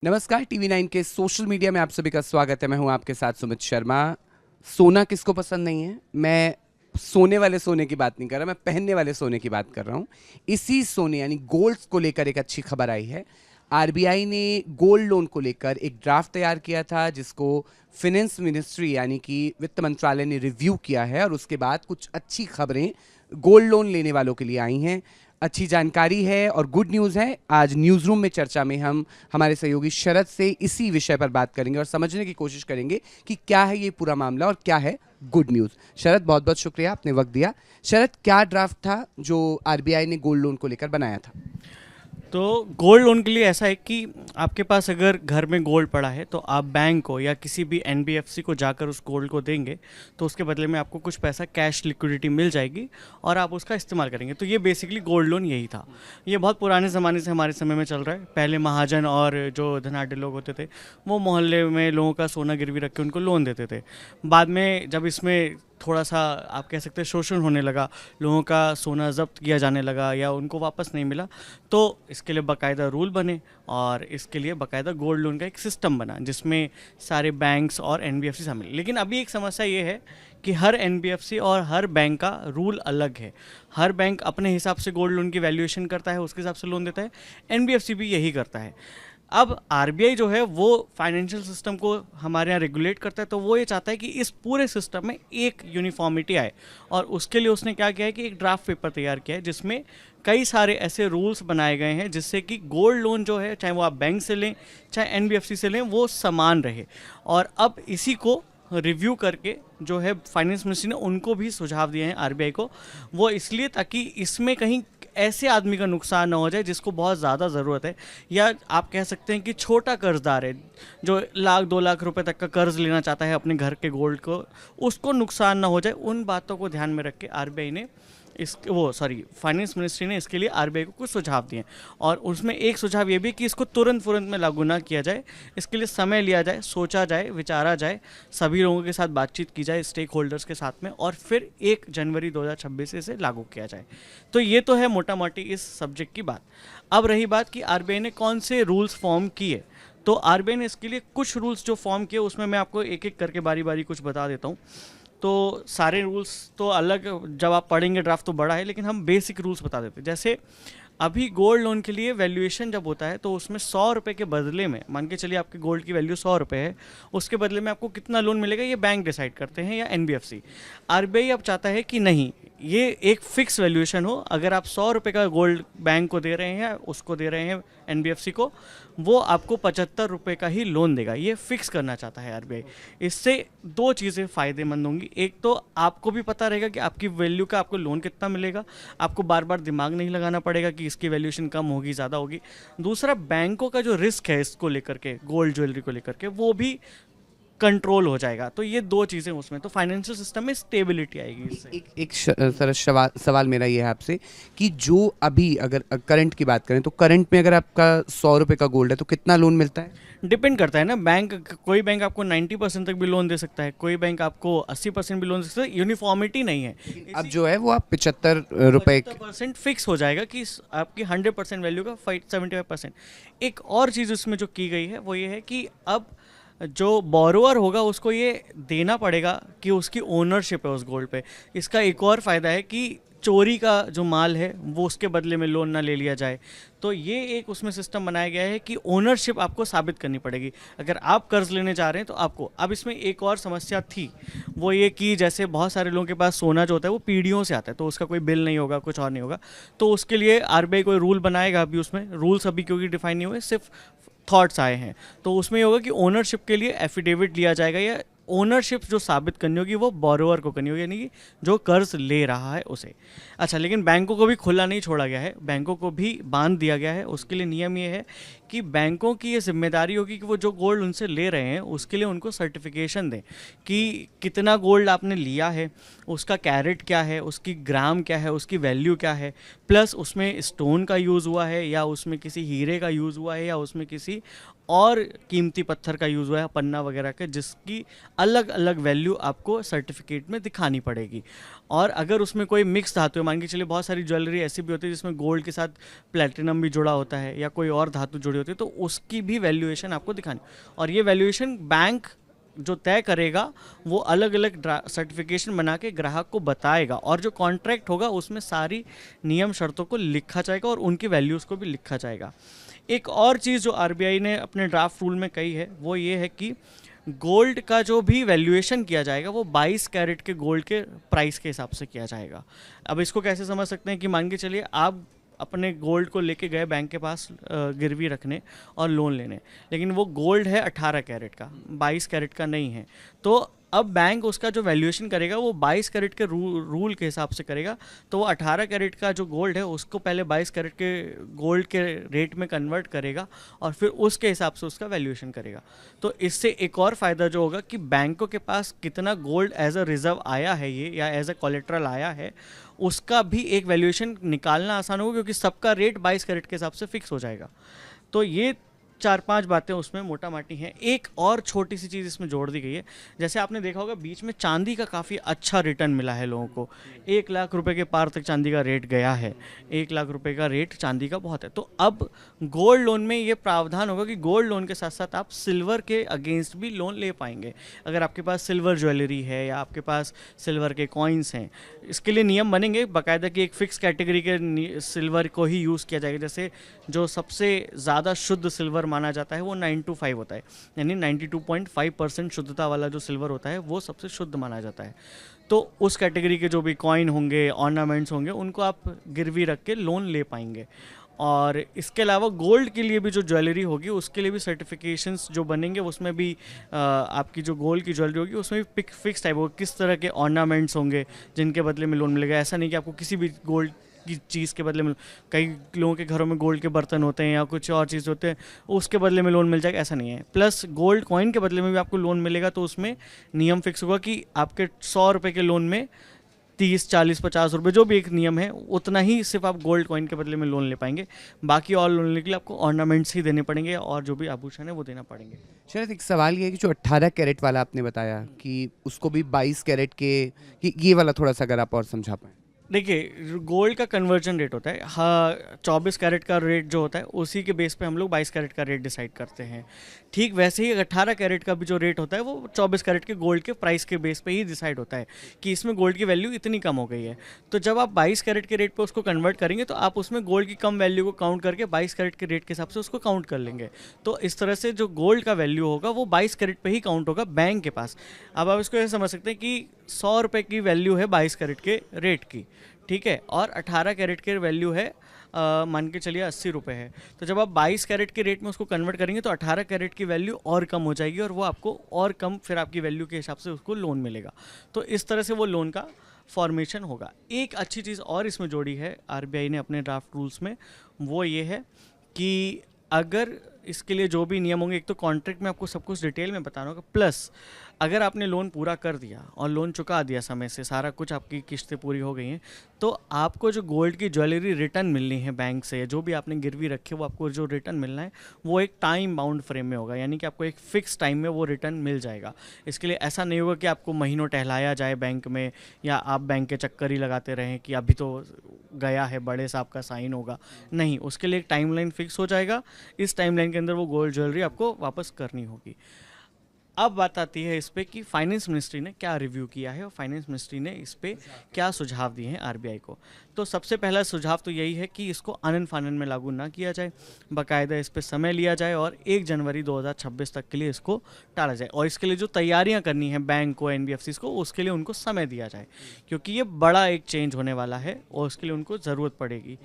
नमस्कार, टीवी 9 के social media में आप सभी का स्वागत है। मैं हूं आपके साथ सुमित शर्मा। सोना किसको पसंद नहीं है? मैं सोने वाले सोने की बात नहीं कर रहा, मैं पहनने वाले सोने की बात कर रहा हूं। इसी सोने यानी गोल्ड को लेकर एक अच्छी खबर आई है। आरबीआई ने गोल्ड लोन को लेकर एक ड्राफ्ट तैयार किया था, जिसको फिनेंस मिनिस्ट्री यानी कि वित्त मंत्रालय ने रिव्यू किया है, और उसके बाद कुछ अच्छी खबरें गोल्ड लोन लेने वालों के लिए आई हैं। अच्छी जानकारी है और गुड न्यूज़ है। आज न्यूज़ रूम में चर्चा में हम हमारे सहयोगी शरद से इसी विषय पर बात करेंगे और समझने की कोशिश करेंगे कि क्या है ये पूरा मामला और क्या है गुड न्यूज़। शरद, बहुत बहुत शुक्रिया, आपने वक्त दिया। शरद, क्या ड्राफ्ट था जो आरबीआई ने गोल्ड लोन को लेकर बनाया था? तो गोल्ड लोन के लिए ऐसा है कि आपके पास अगर घर में गोल्ड पड़ा है तो आप बैंक को या किसी भी एनबीएफसी को जाकर उस गोल्ड को देंगे तो उसके बदले में आपको कुछ पैसा कैश लिक्विडिटी मिल जाएगी और आप उसका इस्तेमाल करेंगे। तो ये बेसिकली गोल्ड लोन यही था। ये बहुत पुराने ज़माने से हमारे समय में चल रहा है। पहले महाजन और जो धनाढ़ लोग होते थे वो मोहल्ले में लोगों का सोना गिरवी रख के उनको लोन देते थे। बाद में जब इसमें थोड़ा सा आप कह सकते हैं शोषण होने लगा, लोगों का सोना जब्त किया जाने लगा या उनको वापस नहीं मिला, तो इसके लिए बाकायदा रूल बने और इसके लिए बाकायदा गोल्ड लोन का एक सिस्टम बना जिसमें सारे बैंक्स और एनबीएफसी शामिल। लेकिन अभी एक समस्या ये है कि हर एनबीएफसी और हर बैंक का रूल अलग है। हर बैंक अपने हिसाब से गोल्ड लोन की वैल्यूएशन करता है, उसके हिसाब से लोन देता है। एनबीएफसी भी यही करता है। अब आरबीआई जो है वो फाइनेंशियल सिस्टम को हमारे यहाँ रेगुलेट करता है, तो वो ये चाहता है कि इस पूरे सिस्टम में एक यूनिफॉर्मिटी आए और उसके लिए उसने क्या किया है कि एक ड्राफ्ट पेपर तैयार किया है जिसमें कई सारे ऐसे रूल्स बनाए गए हैं जिससे कि गोल्ड लोन जो है, चाहे वो आप बैंक से लें चाहे एनबीएफसी से लें, वो समान रहे। और अब इसी को रिव्यू करके जो है फाइनेंस मिनिस्ट्री ने उनको भी सुझाव दिए हैं आरबीआई को। वो इसलिए ताकि इसमें कहीं ऐसे आदमी का नुकसान ना हो जाए जिसको बहुत ज़्यादा ज़रूरत है, या आप कह सकते हैं कि छोटा कर्जदार है जो लाख 2 लाख रुपए तक का कर्ज लेना चाहता है अपने घर के गोल्ड को, उसको नुकसान ना हो जाए। उन बातों को ध्यान में रख के आरबीआई ने फाइनेंस मिनिस्ट्री ने इसके लिए आरबीआई को कुछ सुझाव दिए और उसमें एक सुझाव ये भी कि इसको तुरंत में लागू ना किया जाए। इसके लिए समय लिया जाए, सोचा जाए, विचारा जाए, सभी लोगों के साथ बातचीत की जाए, स्टेक होल्डर्स के साथ में, और फिर 1 जनवरी 2026 से इसे लागू किया जाए। तो ये तो है मोटा मोटी इस सब्जेक्ट की बात। अब रही बात कि आरबीआई ने कौन से रूल्स फॉर्म किए, तो आरबीआई ने इसके लिए कुछ रूल्स जो फॉर्म किए उसमें मैं आपको एक एक करके बारी बारी कुछ बता देता हूँ। तो सारे रूल्स तो अलग, जब आप पढ़ेंगे ड्राफ्ट तो बड़ा है, लेकिन हम बेसिक रूल्स बता देते हैं। जैसे अभी गोल्ड लोन के लिए वैल्यूएशन जब होता है तो उसमें 100 रुपये के बदले में, मान के चलिए आपके गोल्ड की वैल्यू 100 रुपये है, उसके बदले में आपको कितना लोन मिलेगा ये बैंक डिसाइड करते हैं या एनबीएफसी। आरबीआई अब चाहता है कि नहीं, ये एक फिक्स वैल्यूएशन हो। अगर आप 100 रुपये का गोल्ड बैंक को दे रहे हैं, उसको दे रहे हैं एनबीएफसी को, वो आपको 75 रुपये का ही लोन देगा। ये फिक्स करना चाहता है आरबीआई। इससे 2 चीज़ें फ़ायदेमंद होंगी। एक तो आपको भी पता रहेगा कि आपकी वैल्यू का आपको लोन कितना मिलेगा, आपको बार बार दिमाग नहीं लगाना पड़ेगा कि इसकी वैल्यूएशन कम होगी ज़्यादा होगी। दूसरा, बैंकों का जो रिस्क है इसको लेकर के, गोल्ड ज्वेलरी को लेकर के, वो भी कंट्रोल हो जाएगा। तो ये 2 चीज़ें उसमें, तो फाइनेंशियल सिस्टम में स्टेबिलिटी आएगी इससे। सरस सवाल मेरा ये है आपसे कि जो अभी अगर करंट की बात करें तो करंट में अगर आपका 100 रुपये का गोल्ड है तो कितना लोन मिलता है? डिपेंड करता है ना, बैंक, कोई बैंक आपको 90% तक भी लोन दे सकता है, कोई बैंक आपको 80% भी लोन दे सकता है। यूनिफॉर्मिटी नहीं है। अब जो है वो आप 75 रुपये 75% फिक्स हो जाएगा कि आपकी 100% वैल्यू का 75%। एक और चीज़ उसमें जो की गई है वो ये है कि अब जो बोरोअर होगा उसको ये देना पड़ेगा कि उसकी ओनरशिप है उस गोल्ड पे। इसका एक और फ़ायदा है कि चोरी का जो माल है वो उसके बदले में लोन ना ले लिया जाए। तो ये एक उसमें सिस्टम बनाया गया है कि ओनरशिप आपको साबित करनी पड़ेगी अगर आप कर्ज लेने जा रहे हैं तो आपको। अब इसमें एक और समस्या थी, वो ये कि जैसे बहुत सारे लोगों के पास सोना जो होता है वो पीढ़ियों से आता है, तो उसका कोई बिल नहीं होगा, कुछ और नहीं होगा। तो उसके लिए आरबीआई कोई रूल बनाएगा। अभी उसमें रूल्स अभी क्योंकि डिफाइन नहीं हुए, सिर्फ थॉट्स आए हैं। तो उसमें ये होगा कि ओनरशिप के लिए एफिडेविट लिया जाएगा, या ओनरशिप जो साबित करनी होगी वो बोरोअर को करनी होगी, यानी कि जो कर्ज ले रहा है उसे। अच्छा, लेकिन बैंकों को भी खुला नहीं छोड़ा गया है, बैंकों को भी बांध दिया गया है। उसके लिए नियम ये है कि बैंकों की ये जिम्मेदारी होगी कि वो जो गोल्ड उनसे ले रहे हैं उसके लिए उनको सर्टिफिकेशन दें कि कितना गोल्ड आपने लिया है, उसका कैरेट क्या है, उसकी ग्राम क्या है, उसकी वैल्यू क्या है, प्लस उसमें स्टोन का यूज़ हुआ है या उसमें किसी हीरे का यूज़ हुआ है या उसमें किसी और कीमती पत्थर का यूज़ हुआ है, पन्ना वगैरह का, जिसकी अलग अलग वैल्यू आपको सर्टिफिकेट में दिखानी पड़ेगी। और अगर उसमें कोई मिक्स धातु है, मान के चलिए बहुत सारी ज्वेलरी ऐसी भी होती है जिसमें गोल्ड के साथ प्लेटिनम भी जुड़ा होता है या कोई और धातु जुड़ी होती है, तो उसकी भी वैल्यूएशन आपको दिखानी। और ये वैल्यूएशन बैंक जो तय करेगा वो अलग अलग सर्टिफिकेशन बना के ग्राहक को बताएगा, और जो कॉन्ट्रैक्ट होगा उसमें सारी नियम शर्तों को लिखा जाएगा और उनकी वैल्यूज़ को भी लिखा जाएगा। एक और चीज़ जो आरबीआई ने अपने ड्राफ्ट रूल में कही है वो ये है कि गोल्ड का जो भी वैल्यूएशन किया जाएगा वो 22 कैरेट के गोल्ड के प्राइस के हिसाब से किया जाएगा। अब इसको कैसे समझ सकते हैं कि मान के चलिए आप अपने गोल्ड को लेके गए बैंक के पास गिरवी रखने और लोन लेने, लेकिन वो गोल्ड है 18 कैरेट का, 22 कैरेट का नहीं है। तो अब बैंक उसका जो वैल्यूएशन करेगा वो 22 कैरेट के रूल के हिसाब से करेगा। तो वो 18 कैरेट का जो गोल्ड है उसको पहले 22 कैरेट के गोल्ड के रेट में कन्वर्ट करेगा और फिर उसके हिसाब से उसका वैल्यूएशन करेगा। तो इससे एक और फ़ायदा जो होगा कि बैंकों के पास कितना गोल्ड एज अ रिजर्व आया है ये या एज अ कोलेट्रल आया है, उसका भी एक वैल्यूएशन निकालना आसान होगा, क्योंकि सबका रेट 22 कैरेट के हिसाब से फिक्स हो जाएगा। तो ये 4-5 बातें उसमें मोटा माटी हैं। एक और छोटी सी चीज़ इसमें जोड़ दी गई है, जैसे आपने देखा होगा बीच में चांदी का काफ़ी अच्छा रिटर्न मिला है लोगों को। 1 लाख रुपए के पार तक चांदी का रेट गया है, 1 लाख रुपए का रेट चांदी का बहुत है। तो अब गोल्ड लोन में ये प्रावधान होगा कि गोल्ड लोन के साथ साथ आप सिल्वर के अगेंस्ट भी लोन ले पाएंगे। अगर आपके पास सिल्वर ज्वेलरी है या आपके पास सिल्वर के कॉइन्स हैं, इसके लिए नियम बनेंगे बाकायदा कि एक फिक्स कैटेगरी के सिल्वर को ही यूज़ किया जाएगा। जैसे जो सबसे ज़्यादा शुद्ध सिल्वर माना जाता है वो 925 होता है, यानी 92.5% शुद्धता वाला जो सिल्वर होता है वो सबसे शुद्ध माना जाता है। तो उस कैटेगरी के जो भी कॉइन होंगे, ऑर्नामेंट्स होंगे, उनको आप गिरवी रख के लोन ले पाएंगे। और इसके अलावा गोल्ड के लिए भी जो ज्वेलरी होगी उसके लिए भी सर्टिफिकेशंस जो बनेंगे, उसमें भी आपकी जो गोल्ड की ज्वेलरी होगी उसमें भी फिक्स टाइप होगा, किस तरह के ऑर्नामेंट्स होंगे जिनके बदले में लोन मिलेगा। ऐसा नहीं कि आपको किसी भी गोल्ड की चीज़ के बदले में, कई लोगों के घरों में गोल्ड के बर्तन होते हैं या कुछ और चीज़ होते हैं, उसके बदले में लोन मिल जाएगा, ऐसा नहीं है। प्लस गोल्ड कॉइन के बदले में भी आपको लोन मिलेगा, तो उसमें नियम फिक्स होगा कि आपके 100 रुपये के लोन में 30, 40, 50 रुपये जो भी एक नियम है उतना ही सिर्फ आप गोल्ड कॉइन के बदले में लोन ले पाएंगे। बाकी और लोन लेने के लिए आपको ऑर्नामेंट्स ही देने पड़ेंगे और जो भी आभूषण है वो देना पड़ेंगे। शायद एक सवाल ये है कि जो 18 कैरेट वाला आपने बताया कि उसको भी 22 कैरेट के, कि ये वाला थोड़ा सा अगर आप और समझा पाएँ। देखिए गोल्ड का कन्वर्जन रेट होता है, हाँ 24 कैरेट का रेट जो होता है उसी के बेस पे हम लोग 22 कैरेट का रेट डिसाइड करते हैं। ठीक वैसे ही 18 कैरेट का भी जो रेट होता है वो 24 कैरेट के गोल्ड के प्राइस के बेस पे ही डिसाइड होता है कि इसमें गोल्ड की वैल्यू इतनी कम हो गई है। तो जब आप 22 कैरेट के रेट पे उसको कन्वर्ट करेंगे तो आप उसमें गोल्ड की कम वैल्यू को काउंट करके 22 कैरेट के रेट के हिसाब से उसको काउंट कर लेंगे। तो इस तरह से जो गोल्ड का वैल्यू होगा वो 22 कैरेट पे ही काउंट होगा बैंक के पास। अब आप इसको ऐसे समझ सकते हैं कि 100 रुपये की वैल्यू है 22 कैरेट के रेट की, ठीक है, और 18 कैरेट की वैल्यू है मान के चलिए 80 रुपये है। तो जब आप 22 कैरेट के रेट में उसको कन्वर्ट करेंगे तो 18 कैरेट की वैल्यू और कम हो जाएगी और वो आपको और कम फिर आपकी वैल्यू के हिसाब से उसको लोन मिलेगा। तो इस तरह से वो लोन का फॉर्मेशन होगा। एक अच्छी चीज़ और इसमें जोड़ी है आरबीआई ने अपने ड्राफ्ट रूल्स में, वो ये है कि अगर इसके लिए जो भी नियम होंगे, एक तो कॉन्ट्रैक्ट में आपको सब कुछ डिटेल में बताना होगा, प्लस अगर आपने लोन पूरा कर दिया और लोन चुका दिया समय से, सारा कुछ आपकी किस्तें पूरी हो गई हैं, तो आपको जो गोल्ड की ज्वेलरी रिटर्न मिलनी है बैंक से, जो भी आपने गिरवी रखे वो आपको जो रिटर्न मिलना है वो एक टाइम बाउंड फ्रेम में होगा, यानी कि आपको एक फ़िक्स टाइम में वो रिटर्न मिल जाएगा। इसके लिए ऐसा नहीं होगा कि आपको महीनों टहलाया जाए बैंक में या आप बैंक के चक्कर ही लगाते रहें कि अभी तो गया है बड़े साहब का साइन होगा, नहीं, उसके लिए एक टाइमलाइन फिक्स हो जाएगा। इस टाइमलाइन के अंदर वो गोल्ड ज्वेलरी आपको वापस करनी होगी। अब बात आती है इस पे कि फाइनेंस मिनिस्ट्री ने क्या रिव्यू किया है और फाइनेंस मिनिस्ट्री ने इस पे क्या सुझाव दिए हैं आरबीआई को। तो सबसे पहला सुझाव तो यही है कि इसको आनन फानन में लागू ना किया जाए, बाकायदा इस पे समय लिया जाए और 1 जनवरी 2026 तक के लिए इसको टाला जाए। और इसके लिए जो तैयारियां करनी है बैंक को, एनबीएफसीज को, उसके लिए उनको समय दिया जाए, क्योंकि ये बड़ा एक चेंज होने वाला है और उसके लिए उनको ज़रूरत पड़ेगी।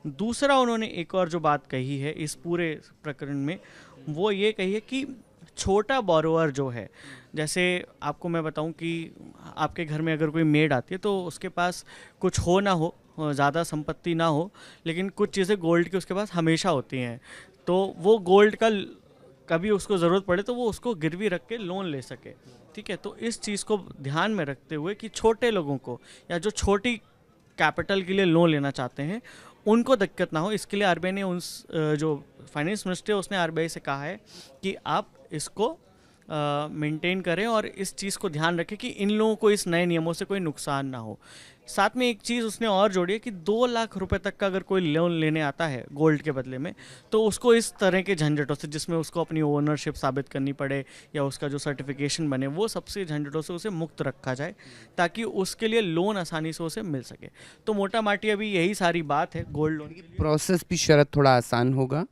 दूसरा उन्होंने एक और जो बात कही है इस पूरे प्रकरण में, वो ये कही है कि छोटा बोरोवर जो है, जैसे आपको मैं बताऊं कि आपके घर में अगर कोई मेड आती है तो उसके पास कुछ हो ना हो, ज़्यादा संपत्ति ना हो, लेकिन कुछ चीज़ें गोल्ड की उसके पास हमेशा होती हैं, तो वो गोल्ड का कभी उसको ज़रूरत पड़े तो वो उसको गिरवी रख के लोन ले सके। ठीक है, तो इस चीज़ को ध्यान में रखते हुए कि छोटे लोगों को या जो छोटी कैपिटल के लिए लोन लेना चाहते हैं उनको दिक्कत ना हो, इसके लिए आरबीआई ने उन जो फाइनेंस मिनिस्ट्री है उसने आरबीआई से कहा है कि आप इसको मेंटेन करें और इस चीज़ को ध्यान रखें कि इन लोगों को इस नए नियमों से कोई नुकसान ना हो। साथ में एक चीज़ उसने और जोड़ी है कि 2 लाख रुपए तक का अगर कोई लोन लेने आता है गोल्ड के बदले में, तो उसको इस तरह के झंझटों से, जिसमें उसको अपनी ओनरशिप साबित करनी पड़े या उसका जो सर्टिफिकेशन बने, वो सबसे झंझटों से उसे मुक्त रखा जाए ताकि उसके लिए लोन आसानी से उसे मिल सके। तो मोटा माटी अभी यही सारी बात है गोल्ड लोन की। प्रोसेस भी शरद थोड़ा आसान होगा,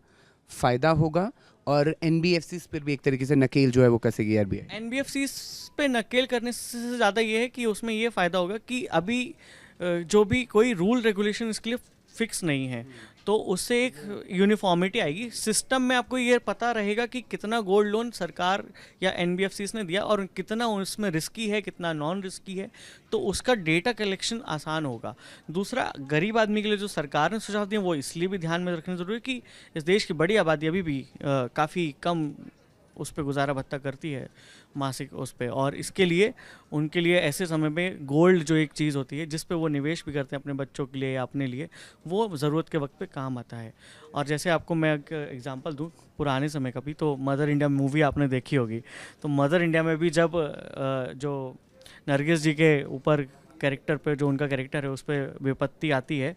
फ़ायदा होगा, और एनबीएफसी पर भी एक तरीके से नकेल जो है वो कसेगी आरबीआई। एनबीएफसी पे नकेल करने से ज़्यादा ये है कि उसमें ये फ़ायदा होगा कि अभी जो भी कोई रूल रेगुलेशन इसके लिए फिक्स नहीं है, तो उससे एक यूनिफॉर्मिटी आएगी सिस्टम में। आपको ये पता रहेगा कि कितना गोल्ड लोन सरकार या एनबीएफसी ने दिया और कितना उसमें रिस्की है, कितना नॉन रिस्की है, तो उसका डेटा कलेक्शन आसान होगा। दूसरा, गरीब आदमी के लिए जो सरकार ने सुझाव दिए वो इसलिए भी ध्यान में रखना ज़रूरी है कि इस देश की बड़ी आबादी अभी भी काफ़ी कम उस पर गुजारा भत्ता करती है मासिक उस पर, और इसके लिए उनके लिए ऐसे समय में गोल्ड जो एक चीज़ होती है जिस पे वो निवेश भी करते हैं अपने बच्चों के लिए या अपने लिए, वो ज़रूरत के वक्त पे काम आता है। और जैसे आपको मैं एक एग्जांपल दूं पुराने समय का भी, तो मदर इंडिया मूवी आपने देखी होगी, तो मदर इंडिया में भी जब जो नरगिस जी के ऊपर कैरेक्टर पे, जो उनका कैरेक्टर है उस पर विपत्ति आती है,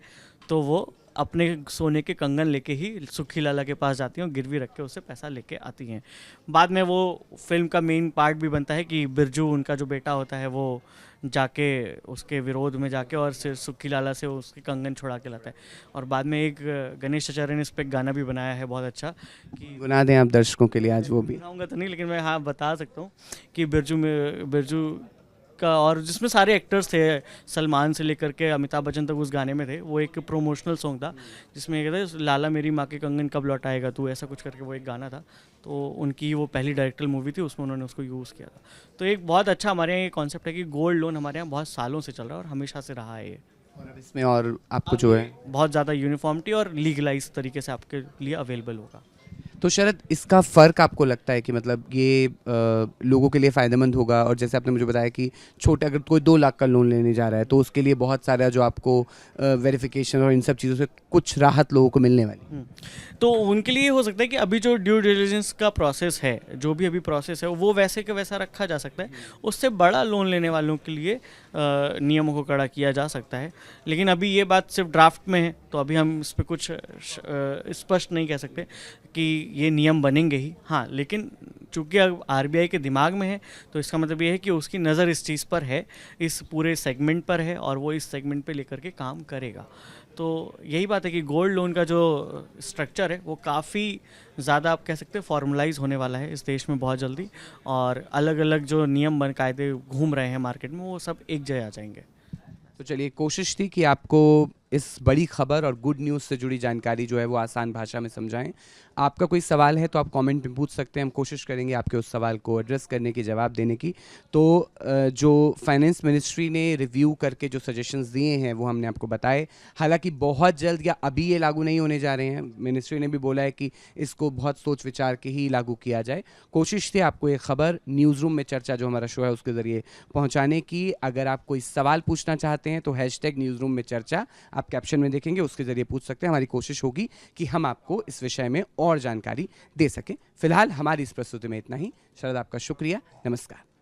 तो वो अपने सोने के कंगन लेके ही सुखी लाला के पास जाती हैं और गिरवी रख के उससे पैसा लेके आती हैं। बाद में वो फिल्म का मेन पार्ट भी बनता है कि बिरजू, उनका जो बेटा होता है, वो जाके उसके विरोध में जाके और सुखी लाला से उसके कंगन छुड़ा के लाता है। और बाद में एक गणेश आचार्य ने इस पर गाना भी बनाया है बहुत अच्छा, कि गुना दें आप दर्शकों के लिए आज वो भी। सुनाऊंगा तो नहीं, लेकिन मैं हाँ बता सकता हूँ कि बिरजू का, और जिसमें सारे एक्टर्स थे, सलमान से लेकर के अमिताभ बच्चन तक उस गाने में थे। वो एक प्रोमोशनल सॉन्ग था जिसमें ये कहता है लाला मेरी माँ के कंगन कब लौटाएगा तू, ऐसा कुछ करके वो एक गाना था। तो उनकी वो पहली डायरेक्टर मूवी थी, उसमें उन्होंने उसको यूज़ किया था। तो एक बहुत अच्छा हमारे यहाँ ये कॉन्सेप्ट है कि गोल्ड लोन हमारे यहाँ बहुत सालों से चल रहा है और हमेशा से रहा है ये। और अब इसमें और आपको जो है बहुत ज़्यादा यूनिफॉर्मिटी और लीगलाइज तरीके से आपके लिए अवेलेबल होगा। तो शरद, इसका फ़र्क आपको लगता है कि मतलब ये लोगों के लिए फ़ायदेमंद होगा? और जैसे आपने मुझे बताया कि छोटे, अगर कोई 2 लाख का लोन लेने जा रहा है तो उसके लिए बहुत सारा जो आपको वेरिफिकेशन और इन सब चीज़ों से कुछ राहत लोगों को मिलने वाली। तो उनके लिए हो सकता है कि अभी जो ड्यू डिलिजेंस का प्रोसेस है, जो भी अभी प्रोसेस है, वो वैसे के वैसा रखा जा सकता है। उससे बड़ा लोन लेने वालों के लिए नियमों को कड़ा किया जा सकता है। लेकिन अभी ये बात सिर्फ ड्राफ्ट में है, तो अभी हम इस पर कुछ स्पष्ट नहीं कह सकते कि ये नियम बनेंगे ही। हाँ, लेकिन चूंकि अब आरबीआई के दिमाग में है, तो इसका मतलब ये है कि उसकी नज़र इस चीज़ पर है, इस पूरे सेगमेंट पर है, और वो इस सेगमेंट पे लेकर के काम करेगा। तो यही बात है कि गोल्ड लोन का जो स्ट्रक्चर है वो काफ़ी ज़्यादा, आप कह सकते हैं, फॉर्मलाइज होने वाला है इस देश में बहुत जल्दी, और अलग अलग जो नियम बन कायदे घूम रहे हैं मार्केट में, वो सब एक जगह आ जाएंगे। तो चलिए, कोशिश थी कि आपको इस बड़ी खबर और गुड न्यूज़ से जुड़ी जानकारी जो है वो आसान भाषा में समझाएं। आपका कोई सवाल है तो आप कमेंट में पूछ सकते हैं, हम कोशिश करेंगे आपके उस सवाल को एड्रेस करने की, जवाब देने की। तो जो फाइनेंस मिनिस्ट्री ने रिव्यू करके जो सजेशंस दिए हैं वो हमने आपको बताए। हालांकि बहुत जल्द या अभी ये लागू नहीं होने जा रहे हैं, मिनिस्ट्री ने भी बोला है कि इसको बहुत सोच विचार के ही लागू किया जाए। कोशिश थी आपको ये खबर न्यूज़ रूम में चर्चा, जो हमारा शो है, उसके ज़रिए पहुँचाने की। अगर आप कोई सवाल पूछना चाहते हैं तो #न्यूज़ रूम में चर्चा आप कैप्शन में देखेंगे, उसके ज़रिए पूछ सकते हैं। हमारी कोशिश होगी कि हम आपको इस विषय में और जानकारी दे सकें। फिलहाल हमारी इस प्रस्तुति में इतना ही। शरद, आपका शुक्रिया, नमस्कार।